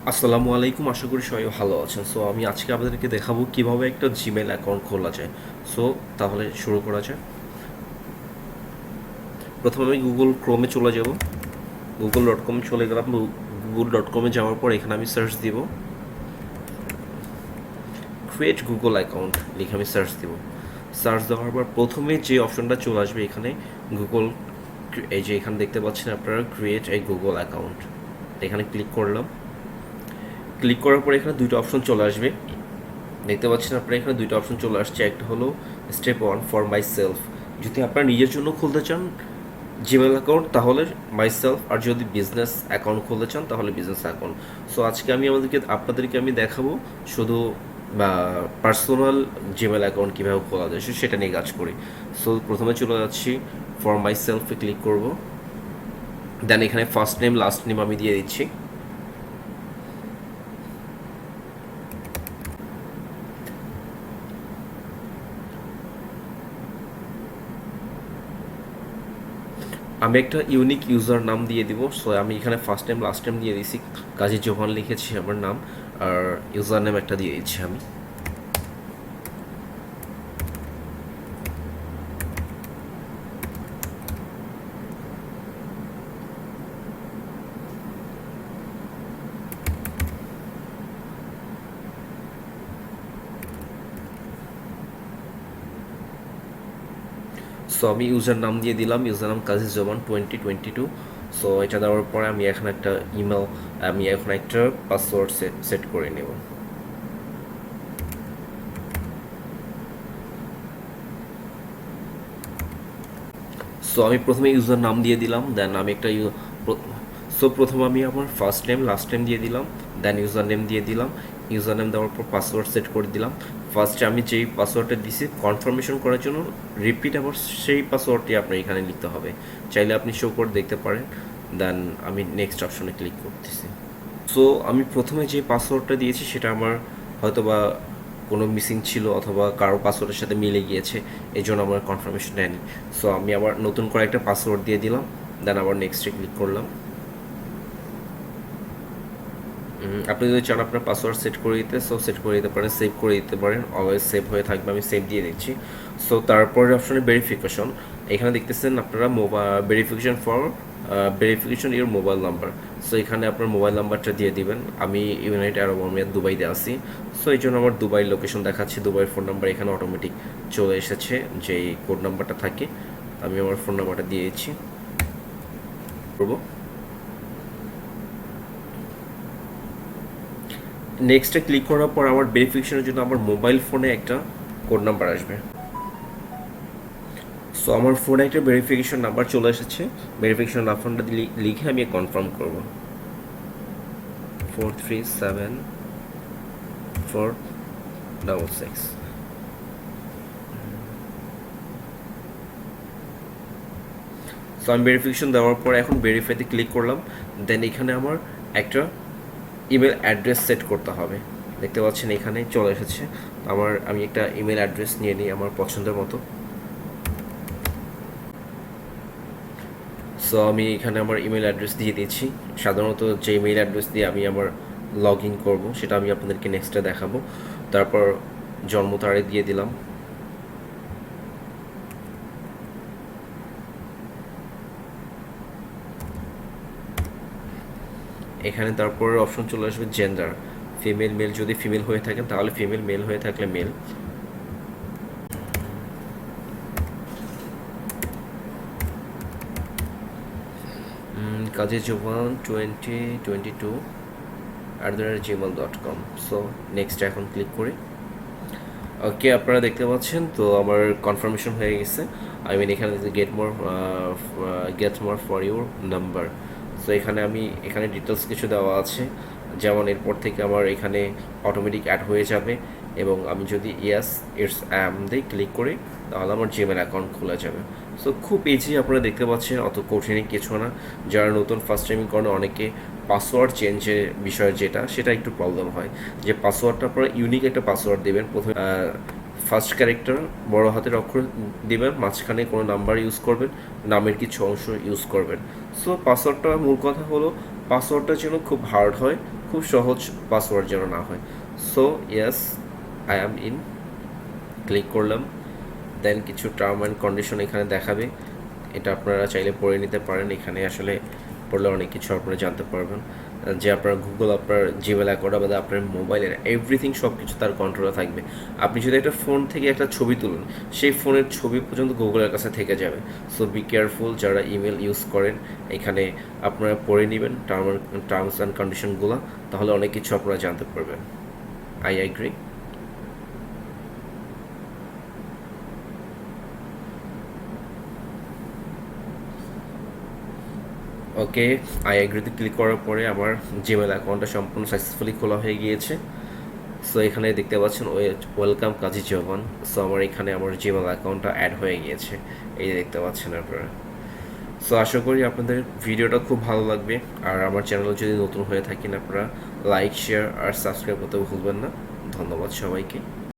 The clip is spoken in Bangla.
আসসালামু আলাইকুম, আশা করি সবাই ভালো আছেন। সো আমি আজকে আপনাদেরকে দেখাবো কিভাবে একটা জিমেল অ্যাকাউন্ট খোলা যায়। সো তাহলে শুরু করা যায়। প্রথমে আমি গুগল ক্রোমে চলে যাব। google.com চলে গেলাম। google.com যাওয়ার পর এখানে আমি সার্চ দিব ক্রিয়েট গুগল অ্যাকাউন্ট, লিখে আমি সার্চ দিব। সার্চ দেওয়ার পর প্রথমে যে অপশনটা চলে আসবে এখানে গুগল, এই যে এখানে দেখতে পাচ্ছেন আপনারা ক্রিয়েট এ গুগল অ্যাকাউন্ট, এখানে ক্লিক করলাম। ক্লিক করার পর এখানে দুইটা অপশন চলে আসবে, দেখতে পাচ্ছেন আপনারা এখানে দুইটা অপশন চলে আসছে। একটা হলো স্টেপ 1 ফর মাই সেলফ, যদি আপনারা নিজের জন্য খুলতে চান জিমেল অ্যাকাউন্ট তাহলে মাই সেলফ, আর যদি বিজনেস অ্যাকাউন্ট খুলতে চান তাহলে বিজনেস অ্যাকাউন্ট। সো আজকে আমি আপনাদেরকে আমি দেখাবো শুধু পার্সোনাল জিমেল অ্যাকাউন্ট কীভাবে খোলা যায় সেটা নিয়ে কাজ করি। সো প্রথমে চলে যাচ্ছি, ফর মাই সেলফে ক্লিক করব। দেন এখানে ফার্স্ট নেম লাস্ট নেম আমি দিয়ে দিচ্ছি। আমি একটা ইউনিক ইউজার নাম দিয়ে দিব। সো আমি এখানে ফার্স্ট টাইম লাস্ট টাইম দিয়ে দিয়েছি, কাজী জোহান লিখেছি আমার নাম, আর ইউজার নেম একটা দিয়ে দিচ্ছি আমি। সো আমি ইউজার নাম দিয়ে দিলাম, ইউজার নাম কাজী জোহান 2022। সো এটা দেওয়ার পরে আমি এখন একটা ইমেল, আমি এখন একটা পাসওয়ার্ড সেট করে নেব। সো আমি প্রথমে ইউজার নাম দিয়ে দিলাম, দেন আমি একটা সো প্রথমে আমি আমার ফার্স্ট নেম লাস্ট নেম দিয়ে দিলাম, দেন ইউজার নেম দিয়ে দিলাম। ইউজার নেম দেওয়ার পর পাসওয়ার্ড সেট করে দিলাম। ফার্স্টে আমি যেই পাসওয়ার্ডটা দিছি কনফার্মেশন করার জন্য রিপিট আবার সেই পাসওয়ার্ডটি আপনার এখানে লিখতে হবে, চাইলে আপনি শো করে দেখতে পারেন। দেন আমি নেক্সট অপশনে ক্লিক করতেছি। সো আমি প্রথমে যে পাসওয়ার্ডটা দিয়েছি সেটা আমার হয়তো বা কোনো মিসিং ছিল অথবা কারো পাসওয়ার্ডের সাথে মিলে গিয়েছে, এই জন্য আমার কনফার্মেশন নেয়নি। সো আমি আবার নতুন করে একটা পাসওয়ার্ড দিয়ে দিলাম, দেন আবার নেক্সটে ক্লিক করলাম। আপনি যদি চান আপনার পাসওয়ার্ড সেট করে দিতে, সো সেট করে দিতে পারেন, সেভ করে দিতে পারেন, অলওয়েজ সেভ হয়ে থাকবে, আমি সেভ দিয়ে দিচ্ছি। সো তারপরে অপশনে ভেরিফিকেশন, এখানে দেখতেছেন আপনারা verification your mobile number. So এখানে আপনার মোবাইল নাম্বারটা দিয়ে দিবেন। আমি ইউনাইটেড আরব আমিরাত দুবাইতে আছি, সো এই জন্য আমার দুবাই লোকেশন দেখাচ্ছে, দুবাইয়ের ফোন নাম্বার এখানে অটোমেটিক চলে এসেছে, যে কোড নাম্বারটা থাকে আমি আমার ফোন নাম্বারটা দিয়েছি করবো। নেক্সটে ক্লিক করার পর আমার ভেরিফিকেশনের জন্য আমার মোবাইল ফোনে একটা কোড নাম্বার আসবে। সো আমার ফোনে একটা ভেরিফিকেশন নাম্বার চলে এসেছে, ভেরিফিকেশন নাম্বারটা লিখে আমি কনফার্ম করব। 437466। সো আমি ভেরিফিকেশন দেওয়ার পর এখন ভেরিফাইতে ক্লিক করলাম। দেন এখানে আমার একটা ইমেল অ্যাড্রেস সেট করতে হবে, দেখতে পাচ্ছেন এখানে চলে এসেছে। আমি একটা ইমেল অ্যাড্রেস নিয়ে নিই আমার পছন্দের মতো। সো আমি এখানে আমার ইমেল অ্যাড্রেস দিয়ে দিয়েছি। সাধারণত যে ইমেল অ্যাড্রেস দিয়ে আমি আমার লগ ইন করবো সেটা আমি আপনাদেরকে নেক্সটে দেখাবো। তারপর জন্ম তারিখ দিয়ে দিলাম। এখানে তারপর অপশন চলে আসবে জেন্ডার, ফিমেল মেল, যদি ফিমেল হয়ে থাকেন তাহলে ফিমেল, মেল হয়ে থাকলে মেল। কাজী জোহান 2022@gmail.com। সো নেক্সট এখন ক্লিক করি। ওকে, আপনারা দেখতে পাচ্ছেন তো আমার কনফার্মেশন হয়ে গেছে। আই মিন এখানে get more for your number. So এখানে ডিটেলস কিছু দেওয়া আছে, যেমন এরপর থেকে আমার এখানে অটোমেটিক অ্যাড হয়ে যাবে, এবং আমি যদি ইয়েস ইটস অ্যাম দিয়ে ক্লিক করি তাহলে আমার জিমেল অ্যাকাউন্ট খোলা যাবে। সো খুব ইজি, আপনারা দেখতে পাচ্ছেন, অত কঠিন কিছু না। যারা নতুন ফার্স্ট টাইমিং করেন অনেকে পাসওয়ার্ড চেঞ্জের বিষয় সেটা একটু প্রবলেম হয়, যে পাসওয়ার্ডটা আপনারা ইউনিক একটা পাসওয়ার্ড দেবেন। প্রথমে ফার্স্ট ক্যারেক্টার বড় হাতের অক্ষর দিবেন, মাঝখানে কোনো নাম্বার ইউজ করবেন, নামের কিছু অংশ ইউজ করবেন। সো পাসওয়ার্ডটা মূল কথা হলো পাসওয়ার্ডটা যেন খুব হার্ড হয়, খুব সহজ পাসওয়ার্ড যেন না হয়। So yes, I am in, click করলাম। দেন কিছু টার্ম অ্যান্ড কন্ডিশন এখানে দেখাবে, এটা আপনারা চাইলে পড়ে নিতে পারেন। এখানে আসলে পড়লে অনেক কিছু আপনারা জানতে পারবেন, যে আপনার গুগল আপনার জিমেল অ্যাকাউন্ট বা আপনার মোবাইলের এভরিথিং সব কিছু তার কন্ট্রোলে থাকবে। আপনি যদি একটা ফোন থেকে একটা ছবি তুলেন, সেই ফোনের ছবি পর্যন্ত গুগলের কাছে থেকে যাবে। সো বি কেয়ারফুল যারা ইমেল ইউজ করেন, এখানে আপনারা পড়ে নেবেন টার্মস অ্যান্ড কন্ডিশনগুলো, তাহলে অনেক কিছু আপনারা জানতে পারবেন। I agree. ওকে, আই এগ্রিতে ক্লিক করার পরে আমার জিমেল অ্যাকাউন্টটা সম্পূর্ণ সাকসেসফুলি খোলা হয়ে গিয়েছে। সো এখানে দেখতে পাচ্ছেন ওয়েলকাম কাজী জবান। সো আমার এখানে আমার জিমেল অ্যাকাউন্টটা অ্যাড হয়ে গিয়েছে, এই যে দেখতে পাচ্ছেন আপনারা। সো আশা করি আপনাদের ভিডিওটা খুব ভালো লাগবে। আর আমার চ্যানেল যদি নতুন হয়ে থাকেন, আপনারা লাইক, শেয়ার আর সাবস্ক্রাইব করতে ভুলবেন না। ধন্যবাদ সবাইকে।